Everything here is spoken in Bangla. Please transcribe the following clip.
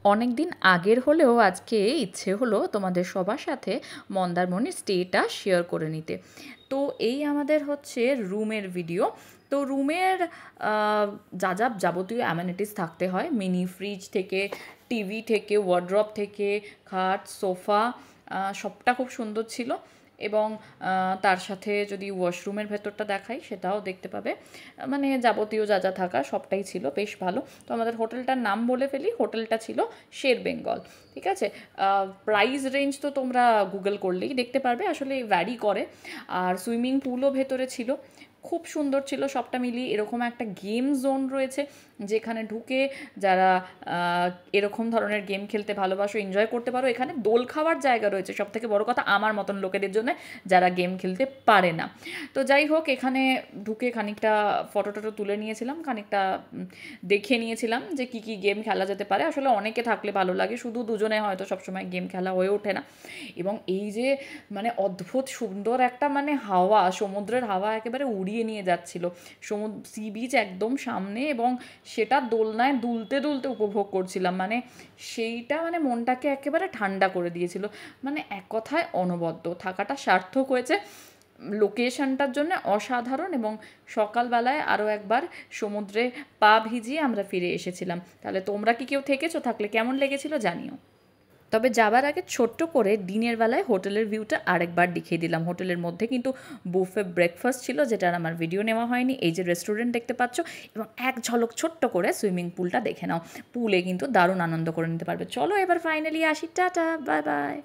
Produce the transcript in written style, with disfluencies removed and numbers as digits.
অনেক দিন আগের হলেও আজকে ইচ্ছে হলো তোমাদের সবার সাথে মন্দারমণির স্টেটা শেয়ার করে নিতে। তো এই আমাদের হচ্ছে রুমের ভিডিও। তো রুমের যা যা যাবতীয় অ্যামেনিটিস থাকতে হয়, মিনি ফ্রিজ থেকে, টিভি থেকে, ওয়ার্ড্রপ থেকে, খাট, সোফা, সবটা খুব সুন্দর ছিল। এবং তার সাথে যদি ওয়াশরুমের ভেতরটা দেখাই সেটাও দেখতে পাবে। মানে যাবতীয় যা যা থাকা সবটাই ছিল, বেশ ভালো। তো আমাদের হোটেলটার নাম বলে ফেলি, হোটেলটা ছিল শের বেঙ্গল। ঠিক আছে। প্রাইস রেঞ্জ তো তোমরা গুগল করলেই দেখতে পারবে, আসলে ভ্যারি করে। আর সুইমিং পুলও ভেতরে ছিল, খুব সুন্দর ছিল সবটা মিলিয়ে। এরকম একটা গেম জোন রয়েছে যেখানে ঢুকে যারা এরকম ধরনের গেম খেলতে ভালোবাসো, এনজয় করতে পারো। এখানে দোল খাওয়ার জায়গা রয়েছে, সব থেকে বড় কথা আমার মতন লোকেদের জন্য যারা গেম খেলতে পারে না। তো যাই হোক, এখানে ঢুকে খানিকটা ফটো টটো তুলে নিয়েছিলাম, খানিকটা দেখে নিয়েছিলাম যে কী কী গেম খেলা যেতে পারে। আসলে অনেকে থাকলে ভালো লাগে, শুধু দুজনে হয়তো সবসময় গেম খেলা হয়ে ওঠে না। এবং এই যে মানে অদ্ভুত সুন্দর একটা মানে হাওয়া, সমুদ্রের হাওয়া একেবারে উড়িয়ে নিয়ে যাচ্ছিল সি বিচ একদম সামনে, এবং সেটা দোলনায় দুলতে দুলতে উপভোগ করছিলাম। মানে সেইটা মানে মনটাকে একেবারে ঠান্ডা করে দিয়েছিল। মানে এক কথায় অনবদ্য থাকাটা সার্থক হয়েছে। লোকেশনটার জন্য অসাধারণ। এবং সকালবেলায় আরও একবার সমুদ্রে পা ভিজিয়ে আমরা ফিরে এসেছিলাম। তাহলে তোমরা কি কেউ থেকেছো? থাকলে কেমন লেগেছিল জানিও। তবে যাবার আগে ছোট্ট করে দিনের বেলায় হোটেলের ভিউটা আরেকবার দেখিয়ে দিলাম। হোটেলের মধ্যে কিন্তু বুফে ব্রেকফাস্ট ছিল, যেটার আমার ভিডিও নেওয়া হয়নি। এই যে রেস্টুরেন্ট দেখতে পাচ্ছ, এবং এক ঝলক ছোট্ট করে সুইমিং পুলটা দেখে নাও। পুলে কিন্তু দারুণ আনন্দ করে নিতে পারবে। চলো এবার ফাইনালি আসি, টাটা, বাই বাই।